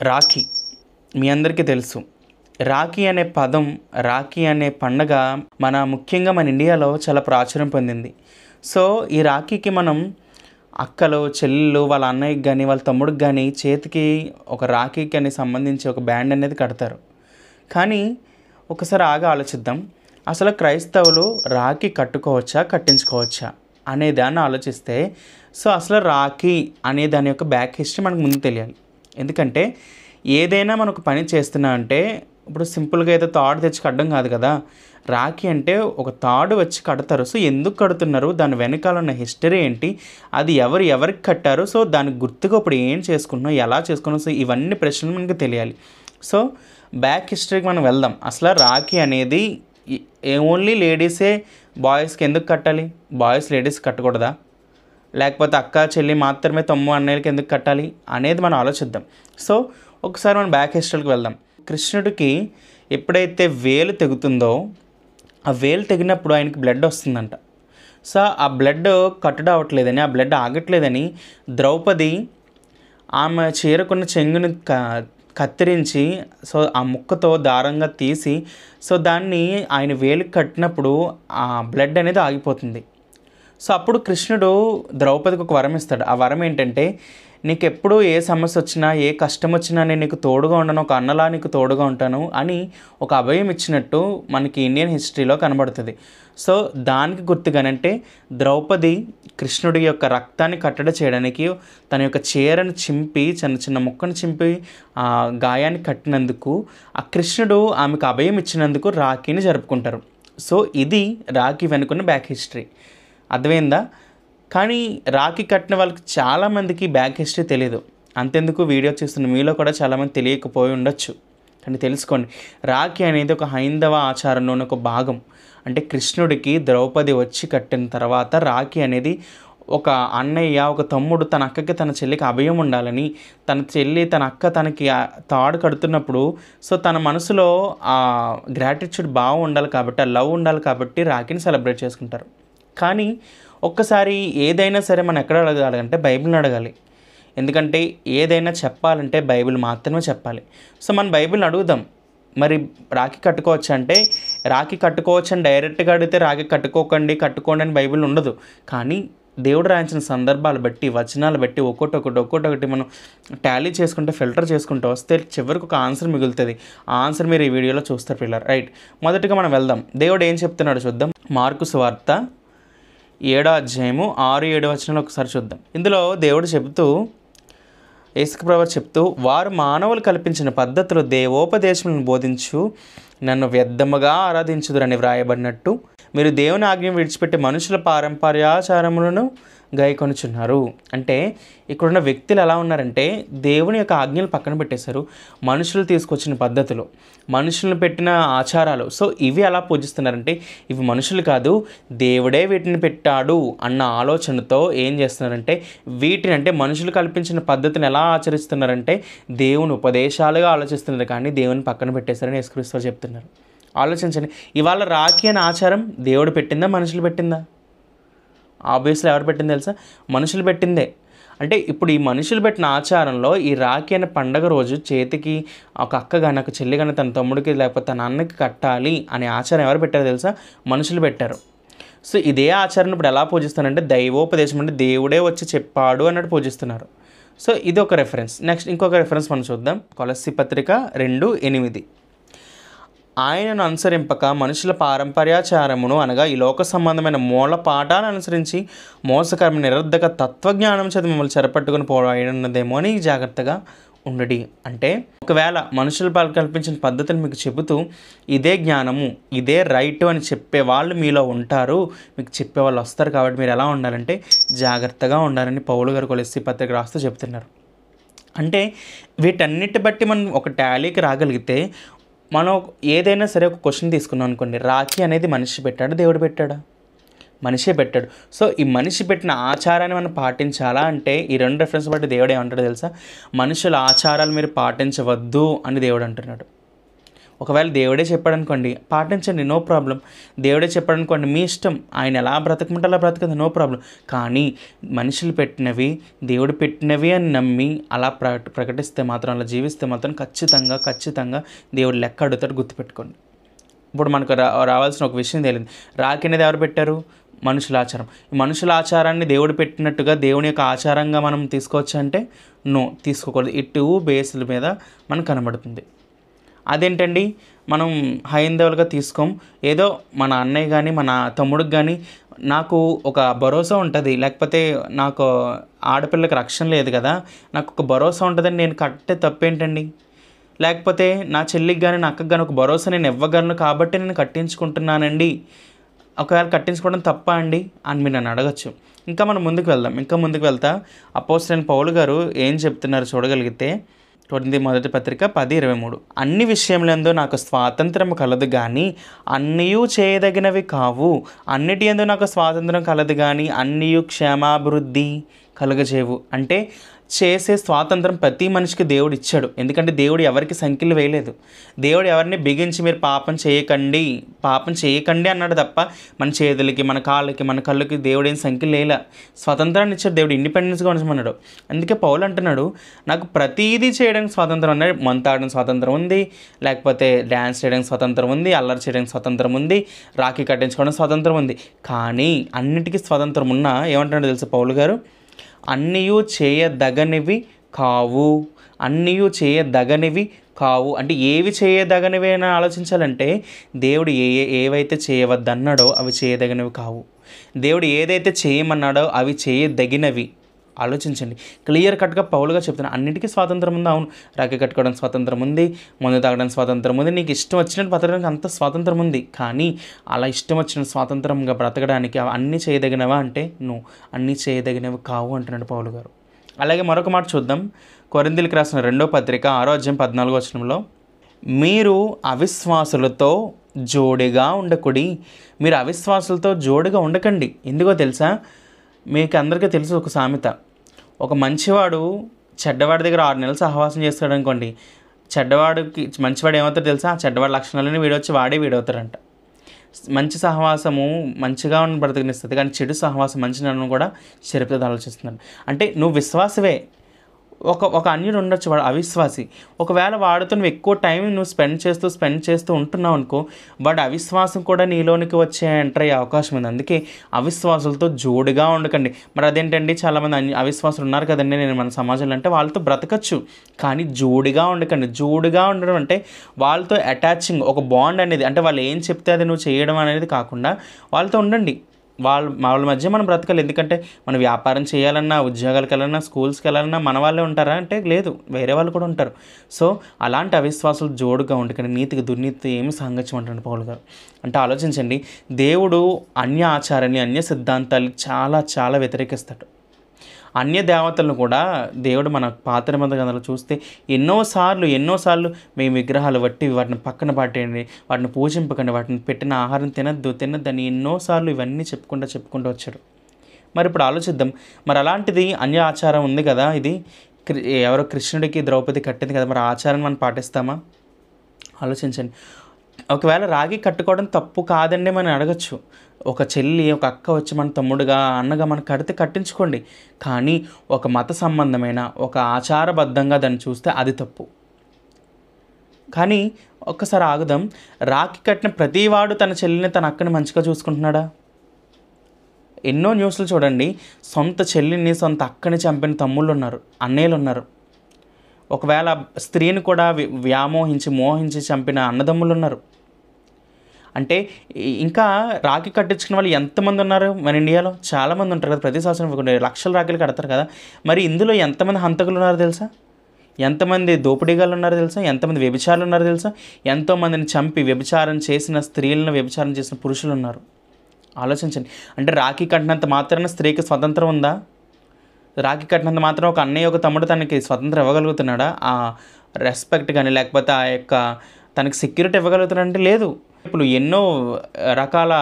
రాఖీ మీ అందరికీ తెలుసు. రాఖీ అనే పదం, రాఖీ అనే పండగ ముఖ్యంగా మన ఇండియాలో చాలా ప్రాచుర్యం పొందింది. సో ఈ రాఖీకి మనం అక్కలు, చెల్లెళ్ళు, వాళ్ళ అన్నయ్యకి కానీ, వాళ్ళ తమ్ముడికి కానీ చేతికి ఒక రాఖీకి అని సంబంధించి ఒక బ్యాండ్ అనేది కడతారు. కానీ ఒకసారి ఆలోచిద్దాం. అసలు క్రైస్తవులు రాఖీ కట్టుకోవచ్చా, కట్టించుకోవచ్చా అనే దాన్ని ఆలోచిస్తే, సో అసలు రాఖీ అనే దాని యొక్క బ్యాక్ హిస్టరీ మనకు ముందు తెలియాలి. ఎందుకంటే ఏదైనా మనకు పని చేస్తున్నా అంటే ఇప్పుడు సింపుల్గా ఏదో తాడు తెచ్చి కట్టడం కాదు కదా. రాఖీ అంటే ఒక తాడు వచ్చి కడతారు. సో ఎందుకు కడుతున్నారు, దాని వెనకాల ఉన్న హిస్టరీ ఏంటి, అది ఎవరికి కట్టారు, సో దానికి గుర్తుగా ఇప్పుడు ఏం చేసుకుంటున్నాం, ఎలా చేసుకున్నాం, సో ఇవన్నీ ప్రశ్నలు మనకు తెలియాలి. సో బ్యాక్ హిస్టరీకి మనం వెళ్దాం. అసలు రాఖీ అనేది ఓన్లీ లేడీసే బాయ్స్కి ఎందుకు కట్టాలి, బాయ్స్ లేడీస్ కట్టకూడదా, లేకపోతే అక్క చెల్లి మాత్రమే తమ్ము అన్నయ్యలకి ఎందుకు కట్టాలి అనేది మనం ఆలోచిద్దాం. సో ఒకసారి మనం బ్యాక్ హిస్టరీకి వెళ్దాం. కృష్ణుడికి ఎప్పుడైతే వేలు తెగుతుందో, ఆ వేలు తెగినప్పుడు ఆయనకి బ్లడ్ వస్తుందంట. సో ఆ బ్లడ్ కట్టడం అవ్వట్లేదని, ఆ బ్లడ్ ఆగట్లేదని ద్రౌపది ఆమె చీరకున్న చెంగుని కత్తిరించి, సో ఆ ముక్కతో దారంగా తీసి, సో దాన్ని ఆయన వేలికి కట్టినప్పుడు ఆ బ్లడ్ అనేది ఆగిపోతుంది. సో అప్పుడు కృష్ణుడు ద్రౌపదికి ఒక వరం ఇస్తాడు. ఆ వరం ఏంటంటే, నీకు ఎప్పుడు ఏ సమస్య వచ్చినా, ఏ కష్టం వచ్చినా నేను నీకు తోడుగా ఉండను, ఒక అన్నలా నీకు తోడుగా ఉంటాను అని ఒక అభయం ఇచ్చినట్టు మనకి ఇండియన్ హిస్టరీలో కనబడుతుంది. సో దానికి గుర్తుగానంటే ద్రౌపది కృష్ణుడి యొక్క రక్తాన్ని కట్టడి చేయడానికి తన యొక్క చీరను చింపి, చిన్న చిన్న ముక్కను చింపి ఆ గాయాన్ని కట్టినందుకు, ఆ కృష్ణుడు ఆమెకు అభయం ఇచ్చినందుకు రాఖీని జరుపుకుంటారు. సో ఇది రాఖీ వెనుకున్న బ్యాక్ హిస్టరీ. అర్థమైందా? కానీ రాఖీ కట్టిన వాళ్ళకి చాలామందికి బ్యాక్ హిస్టరీ తెలియదు. అంతెందుకు వీడియో చూస్తున్న మీలో కూడా చాలామంది తెలియకపోయి ఉండొచ్చు. కానీ తెలుసుకోండి, రాఖీ అనేది ఒక హైందవ ఆచారంలోని ఒక భాగం. అంటే కృష్ణుడికి ద్రౌపది వచ్చి కట్టిన తర్వాత రాఖీ అనేది ఒక అన్నయ్య, ఒక తమ్ముడు తన అక్కకి, తన చెల్లికి అభయం ఉండాలని, తన చెల్లి తన అక్క తనకి తాడు కడుతున్నప్పుడు సో తన మనసులో ఆ గ్రాటిట్యూడ్ బాగా ఉండాలి కాబట్టి, ఆ లవ్ ఉండాలి కాబట్టి రాఖీని సెలబ్రేట్ చేసుకుంటారు. కానీ ఒక్కసారి ఏదైనా సరే మనం ఎక్కడ అడగాలంటే బైబిల్ని అడగాలి. ఎందుకంటే ఏదైనా చెప్పాలంటే బైబిల్ మాత్రమే చెప్పాలి. సో మనం బైబిల్ని అడుగుదాం, మరి రాఖీ కట్టుకోవచ్చు అంటే, రాఖీ కట్టుకోవచ్చు అని డైరెక్ట్గా అడిగితే రాఖీ కట్టుకోండి అని బైబిల్ ఉండదు. కానీ దేవుడు రాయించిన సందర్భాలు బట్టి, వచనాలు బట్టి ఒక్కొక్కటి మనం టాలీ చేసుకుంటే, ఫిల్టర్ చేసుకుంటూ వస్తే చివరికి ఒక ఆన్సర్ మిగులుతుంది. ఆ ఆన్సర్ మీరు ఈ వీడియోలో చూస్తారు పిల్లలు. రైట్, మొదటిగా మనం వెళ్దాం. దేవుడు ఏం చెప్తున్నాడో చూద్దాం. మార్కు సువార్త 7వ అధ్యాయము 6-7 వచనాలు ఒకసారి చూద్దాం. ఇందులో దేవుడు చెబుతూ, యేసుప్రభువు చెప్తూ, వారు మానవులు కల్పించిన పద్ధతులు దేవోపదేశములను బోధించు నన్ను వ్యర్థముగా ఆరాధించుదురని వ్రాయబడినట్టు, మీరు దేవుని ఆజ్ఞ విడిచిపెట్టి మనుషుల పారంపర్యాచారములను గాయకొనుచున్నారు. అంటే ఇక్కడున్న వ్యక్తులు ఎలా ఉన్నారంటే, దేవుని యొక్క ఆజ్ఞలు పక్కన పెట్టేశారు. మనుషులు తీసుకొచ్చిన పద్ధతులు, మనుషులను పెట్టిన ఆచారాలు, సో ఇవి ఎలా పూజిస్తున్నారంటే, ఇవి మనుషులు కాదు దేవుడే వీటిని పెట్టాడు అన్న ఆలోచనతో ఏం చేస్తున్నారంటే, వీటిని అంటే మనుషులు కల్పించిన పద్ధతిని ఎలా ఆచరిస్తున్నారంటే దేవుని ఉపదేశాలుగా ఆలోచిస్తున్నారు. కానీ దేవుని పక్కన పెట్టేశారని యేసుక్రీస్తు చెప్తున్నారు. ఆలోచించండి, ఇవాళ రాఖీ అనే ఆచారం దేవుడు పెట్టిందా, మనుషులు పెట్టిందా? ఆబ్వియస్లీ ఎవరు పెట్టింది తెలుసా? మనుషులు పెట్టిందే. అంటే ఇప్పుడు ఈ మనుషులు పెట్టిన ఆచారంలో ఈ రాఖీ అనే పండగ రోజు చేతికి ఒక అక్క కానీ, ఒక చెల్లి కానీ తన తమ్ముడికి లేకపోతే తన అన్నకి కట్టాలి అనే ఆచారం ఎవరు పెట్టారో తెలుసా? మనుషులు పెట్టారు. సో ఇదే ఆచారం ఇప్పుడు ఎలా పూజిస్తారంటే, దైవోపదేశం అంటే దేవుడే వచ్చి చెప్పాడు అన్నట్టు పూజిస్తున్నారు. సో ఇది ఒక రెఫరెన్స్. నెక్స్ట్ ఇంకొక రెఫరెన్స్ మనం చూద్దాం. కొలస్సీ పత్రిక 2:8. ఆయనను అనుసరింపక మనుషుల పారంపర్యాచారమును అనగా ఈ లోక సంబంధమైన మూల పాఠాలను అనుసరించి మోసకరమైన నిరర్ధక తత్వజ్ఞానం చేత మిమ్మల్ని చెరపట్టుకుని పోయినదేమో అని జాగ్రత్తగా ఉండడి. అంటే ఒకవేళ మనుషుల కల్పించిన పద్ధతిని మీకు చెబుతూ ఇదే జ్ఞానము, ఇదే రైట్ అని చెప్పే వాళ్ళు మీలో ఉంటారు, మీకు చెప్పేవాళ్ళు వస్తారు. కాబట్టి మీరు ఎలా ఉండాలంటే జాగ్రత్తగా ఉండాలని పౌలు గారు కొలస్సీ పత్రిక రాస్తూ చెప్తున్నారు. అంటే వీటన్నిటి బట్టి మనం ఒక టాలీకి రాగలిగితే, మనం ఏదైనా సరే ఒక క్వశ్చన్ తీసుకున్నాం అనుకోండి, రాఖీ అనేది మనిషి పెట్టాడు, దేవుడు పెట్టాడా? మనిషే పెట్టాడు. సో ఈ మనిషి పెట్టిన ఆచారాన్ని మనం పాటించాలా అంటే, ఈ రెండు రెఫరెన్స్ బట్టి దేవుడు ఏమంటాడు తెలుసా? మనుషుల ఆచారాలు మీరు పాటించవద్దు అని దేవుడు అంటున్నాడు. ఒకవేళ దేవుడే చెప్పాడనుకోండి, పాటించండి, నో ప్రాబ్లం. దేవుడే చెప్పాడనుకోండి, మీ ఇష్టం, ఆయన ఎలా బ్రతకమంటే అలా బ్రతకండి, నో ప్రాబ్లం. కానీ మనుషులు పెట్టినవి దేవుడు పెట్టినవి అని నమ్మి అలా ప్రకటిస్తే మాత్రం, అలా జీవిస్తే మాత్రం ఖచ్చితంగా దేవుడు లెక్క అడుగుతాడు, గుర్తుపెట్టుకోండి. ఇప్పుడు మనకు రావాల్సిన ఒక విషయం తెలియదు. రాఖీ అనేది ఎవరు పెట్టారు? మనుషుల ఆచారం. ఈ మనుషుల ఆచారాన్ని దేవుడు పెట్టినట్టుగా దేవుని యొక్క ఆచారంగా మనం తీసుకోవచ్చు అంటే నో, తీసుకోకూడదు. ఈ 2 బేస్ల మీద మనకు కనబడుతుంది. అదేంటండి, మనం హైందవులుగా తీసుకోం. ఏదో మన అన్నయ్య కానీ మన తమ్ముడికి కానీ నాకు ఒక భరోసా ఉంటుంది, లేకపోతే నాకు ఆడపిల్లకి రక్షణ లేదు కదా, నాకు ఒక భరోసా ఉంటుందని నేను కట్టే తప్పేంటండి? లేకపోతే నా చెల్లికి కానీ నా అక్కకి కానీ ఒక భరోసా నేను ఇవ్వగలను కాబట్టి నేను కట్టించుకుంటున్నానండి, ఒకవేళ కట్టించుకోవడం తప్ప అండి అని మీరు నన్ను అడగచ్చు. ఇంకా మనం ముందుకు వెళ్తా అపోస్తలుడైన పౌలు గారు ఏం చెప్తున్నారు చూడగలిగితే, కొరింథీ మొదటి పత్రిక 10:23, అన్ని విషయములందు నాకు స్వాతంత్రము కలదు కానీ అన్నీయూ చేయదగినవి కావు, అన్నిటి యందు నాకు స్వాతంత్రం కలదు కానీ అన్నీయూ క్షేమాభివృద్ధి కలుగజేవు. అంటే చేసే స్వాతంత్రం ప్రతి మనిషికి దేవుడు ఇచ్చాడు. ఎందుకంటే దేవుడు ఎవరికి సంఖ్యలు వేయలేదు. దేవుడు ఎవరిని బిగించి మీరు పాపం చేయకండి అన్నాడు తప్ప, మన చేతులకి, మన కాళ్ళకి, మన కళ్ళకి దేవుడు ఏం సంఖ్యలు వేయలే. స్వతంత్రాన్ని ఇచ్చాడు దేవుడు, ఇండిపెండెన్స్గా ఉంచమన్నాడు. అందుకే పౌలు అంటున్నాడు, నాకు ప్రతీదీ చేయడానికి స్వాతంత్రం అన్నాడు. మంతాడడానికి స్వాతంత్రం ఉంది, లేకపోతే డ్యాన్స్ చేయడానికి స్వాతంత్రం ఉంది, అల్లరి చేయడానికి స్వాతంత్రం ఉంది, రాఖీ కట్టించుకోవడానికి స్వాతంత్రం ఉంది. కానీ అన్నిటికీ స్వాతంత్రం ఉన్నా ఏమంటున్నాడు తెలుసా పౌలు గారు? అన్నీయూ చేయదగనివి కావు, అంటే ఏవి చేయదగనివి అని ఆలోచించాలంటే, దేవుడు ఏవైతే చేయవద్దన్నాడో అవి చేయదగినవి కావు, దేవుడు ఏదైతే చేయమన్నాడో అవి చేయదగినవి. ఆలోచించండి, క్లియర్ కట్గా పౌలుగా చెప్తున్నా. అన్నిటికీ స్వాతంత్రం ఉంది. అవును, రాఖీ కట్టుకోవడానికి స్వాతంత్రం ఉంది, మందు తాగడానికి స్వాతంత్రం ఉంది, నీకు ఇష్టం వచ్చినట్టు బ్రతకడానికి అంత స్వాతంత్రం ఉంది. కానీ అలా ఇష్టం వచ్చిన స్వాతంత్రంగా బ్రతకడానికి అన్నీ చేయదగినవా అంటే నో, అన్నీ చేయదగినవి కావు అంటున్నాడు పౌలు గారు. అలాగే మరొక మాట చూద్దాం. కొరింథీయులకు రాసిన 2వ పత్రిక 6వ అధ్యాయం 14వ వచనంలో, మీరు అవిశ్వాసులతో జోడిగా ఉండకుడి. మీరు అవిశ్వాసులతో జోడిగా ఉండకండి. ఎందుకో తెలుసా? మీకు అందరికీ తెలుసు ఒక సామెత, ఒక మంచివాడు చెడ్డవాడి దగ్గర 6 నెలలు సహవాసం చేస్తాడు అనుకోండి, మంచివాడు ఏమవుతాడు తెలుసా? ఆ చెడ్డవాడి లక్షణాలని వీడవుతారంట. మంచి సహవాసము మంచిగా ఉన్న బ్రతకనిస్తుంది, కానీ చెడు సహవాసం మంచి నన్ను కూడా చెరుపుతుంది ఆలోచిస్తున్నాడు. అంటే నువ్వు విశ్వాసవే, ఒక అన్యుడు ఉండొచ్చు, వాడు అవిశ్వాసి. ఒకవేళ వాడితో నువ్వు ఎక్కువ టైం నువ్వు స్పెండ్ చేస్తూ ఉంటున్నావు అనుకో, వాడు అవిశ్వాసం కూడా నీలోనికి వచ్చే ఎంటర్ అయ్యే అవకాశం ఉంది. అందుకే అవిశ్వాసులతో జోడుగా ఉండకండి. మరి అదేంటండి, చాలామంది అవిశ్వాసులు ఉన్నారు కదండి నేను మన సమాజంలో, అంటే వాళ్ళతో బ్రతకచ్చు, కానీ జోడుగా ఉండకండి. జోడుగా ఉండడం అంటే వాళ్ళతో అటాచింగ్, ఒక బాండ్ అనేది, అంటే వాళ్ళు ఏం చెప్తే అది నువ్వు చేయడం అనేది కాకుండా వాళ్ళతో ఉండండి. వాళ్ళ మధ్య మనం బ్రతకాలి. ఎందుకంటే మనం వ్యాపారం చేయాలన్నా, ఉద్యోగాలకు వెళ్ళాలన్నా, స్కూల్స్కి వెళ్ళాలన్నా మన వాళ్ళే ఉంటారా అంటే లేదు, వేరే వాళ్ళు కూడా ఉంటారు. సో అలాంటి అవిశ్వాసాలు జోడుగా ఉండకండి. నీతికి దుర్నీతి ఏమి సాంగత్యం అంటాడు పౌలు గారు. అంటే ఆలోచించండి, దేవుడు అన్య ఆచారాన్ని, అన్య సిద్ధాంతాలు చాలా వ్యతిరేకిస్తాడు. అన్య దేవతలను కూడా దేవుడు మన పాత నిబంధన గ్రంథంలో చూస్తే ఎన్నోసార్లు మేము విగ్రహాలు బట్టి వాటిని పక్కన పట్టేయండి, వాటిని పూజింపకండి, వాటిని పెట్టిన ఆహారం తినద్దని ఎన్నోసార్లు ఇవన్నీ చెప్పుకుంటూ వచ్చాడు. మరి ఇప్పుడు ఆలోచిద్దాం, మరి అలాంటిది అన్య ఆచారం ఉంది కదా, ఇది ఎవరో కృష్ణుడికి ద్రౌపది కట్టింది కదా, మరి ఆచారాన్ని మనం పాటిస్తామా? ఆలోచించండి. ఒకవేళ రాఖీ కట్టుకోవడం తప్పు కాదండి మనం అడగచ్చు. ఒక చెల్లి, ఒక అక్క వచ్చి మన తమ్ముడుగా, అన్నగా మనకు కట్టించుకోండి. కానీ ఒక మత సంబంధమైన, ఒక ఆచారబద్ధంగా దాన్ని చూస్తే అది తప్పు. కానీ ఒక్కసారి ఆగుదాం, రాఖీ కట్టిన ప్రతివాడు తన చెల్లిని, తన అక్కని మంచిగా చూసుకుంటున్నాడా? ఎన్నో న్యూస్లు చూడండి, సొంత చెల్లిని, సొంత అక్కని చంపిన తమ్ముళ్ళు ఉన్నారు, అన్నయ్యలు ఉన్నారు. ఒకవేళ స్త్రీని కూడా మోహించి చంపిన అన్నదమ్ములు ఉన్నారు. అంటే ఇంకా రాఖీ కట్టించుకున్న వాళ్ళు ఎంతమంది ఉన్నారు మన ఇండియాలో? చాలామంది ఉంటారు కదా, ప్రతి సంవత్సరం లక్షల రాఖీలు కడతారు కదా. మరి ఇందులో ఎంతమంది హంతకులు ఉన్నారో తెలుసా? ఎంతమంది దోపిడీగాళ్ళు ఉన్నారో తెలుసా? ఎంతమంది వ్యభిచారులు ఉన్నారో తెలుసా? ఎంతోమందిని చంపి వ్యభిచారం చేసిన స్త్రీలను, వ్యభిచారం చేసిన పురుషులు ఉన్నారు. ఆలోచించండి. అంటే రాఖీ కట్టినంత మాత్రాన స్త్రీకి స్వతంత్రం ఉందా? రాఖీ కట్టినంత మాత్రం ఒక అన్నయ్య, ఒక తమ్ముడు తనకి స్వతంత్రం ఇవ్వగలుగుతున్నాడా? ఆ రెస్పెక్ట్ కానీ, లేకపోతే ఆ యొక్క తనకి సెక్యూరిటీ ఇవ్వగలుగుతున్నాడంటే లేదు. ఇప్పుడు ఎన్నో రకాల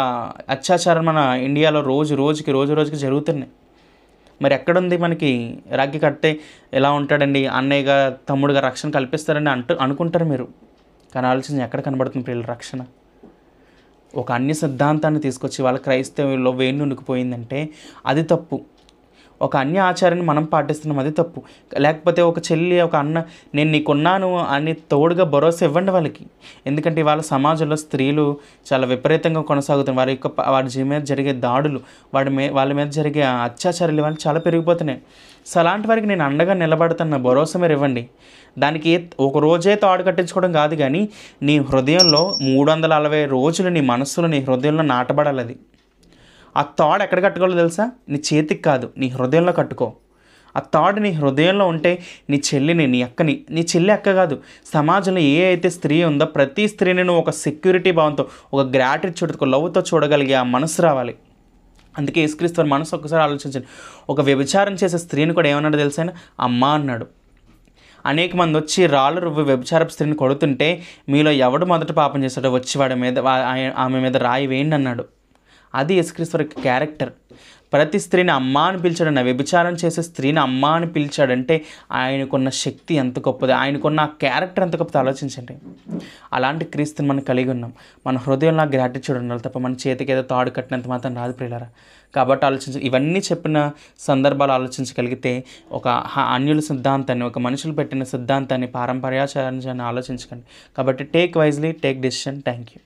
అత్యాచారాలు మన ఇండియాలో రోజుకి జరుగుతున్నాయి. మరి ఎక్కడుంది మనకి రాఖీ కడితే ఎలా ఉంటాడండి, అన్నయ్యగా తమ్ముడుగా రక్షణ కల్పిస్తారని అనుకుంటారు మీరు. కానీ ఆలోచన ఎక్కడ కనబడుతుంది ప్రియుల రక్షణ? ఒక అన్య సిద్ధాంతాన్ని తీసుకొచ్చి వాళ్ళ క్రైస్తవుల్లో వేణు ఉనికిపోయిందంటే అది తప్పు. ఒక అన్య ఆచారాన్ని మనం పాటిస్తున్నాం, అది తప్పు. లేకపోతే ఒక చెల్లి, ఒక అన్న నేను నీకున్నాను అని తోడుగా భరోసా ఇవ్వండి వాళ్ళకి. ఎందుకంటే ఇవాళ సమాజంలో స్త్రీలు చాలా విపరీతంగా కొనసాగుతున్నారు. వారి మీద జరిగే దాడులు, వాళ్ళ మీద జరిగే అత్యాచారాలు ఇవన్నీ చాలా పెరిగిపోతున్నాయి. సో అలాంటి వారికి నేను అండగా నిలబడుతున్న భరోసా మీరు ఇవ్వండి. దానికి ఒక రోజే తాడు కట్టించుకోవడం కాదు, కానీ నీ హృదయంలో 360 రోజులు నీ మనస్సులో, నీ హృదయంలో నాటబడాలి అది. ఆ తాడు ఎక్కడ కట్టుకోవాలో తెలుసా? నీ చేతికి కాదు, నీ హృదయంలో కట్టుకో. ఆ తాడు నీ హృదయంలో ఉంటే నీ చెల్లిని, నీ అక్కని, నీ చెల్లి అక్క కాదు, సమాజంలో ఏ అయితే స్త్రీ ఉందో ప్రతి స్త్రీని నువ్వు ఒక సెక్యూరిటీ భావంతో, ఒక గ్రాటిట్యూడ్తో, లవ్తో చూడగలిగే ఆ మనసు రావాలి. అందుకే యేసుక్రీస్తు వారి మనసు ఒక్కసారి ఆలోచించండి. ఒక వ్యభిచారం చేసే స్త్రీని కూడా ఏమన్నాడు తెలుసా? అమ్మ అన్నాడు. అనేక మంది వచ్చి రాళ్ళు రువ్వి వ్యభిచారపు స్త్రీని కొడుతుంటే మీలో ఎవడు మొదట పాపం చేస్తాడో వచ్చి వాడి మీద ఆమె మీద రాయి వేయండి అన్నాడు. అది యేసుక్రీస్తు వారి క్యారెక్టర్. ప్రతి స్త్రీని అమ్మ అని పిలిచాడు. వ్యభిచారం చేసే స్త్రీని అమ్మ అని పిలిచాడంటే ఆయనకున్న శక్తి ఎంత గొప్పది, ఆయనకున్న ఆ క్యారెక్టర్ ఎంత గొప్పది ఆలోచించండి. అలాంటి క్రీస్తుని మనం కలిగి ఉన్నాం. మన హృదయంలో గ్రాటిట్యూడ్ ఉండాలి తప్ప మన చేతికి ఏదో తాడు కట్టినంత మాత్రం రాదు ప్రియులారా. కాబట్టి ఇవన్నీ చెప్పిన సందర్భాలు ఆలోచించగలిగితే ఒక అన్యుల సిద్ధాంతాన్ని, ఒక మనుషులు పెట్టిన సిద్ధాంతాన్ని, పారంపర్యాచారాన్ని ఆలోచించకండి. కాబట్టి take wisely, take decision. Thank you.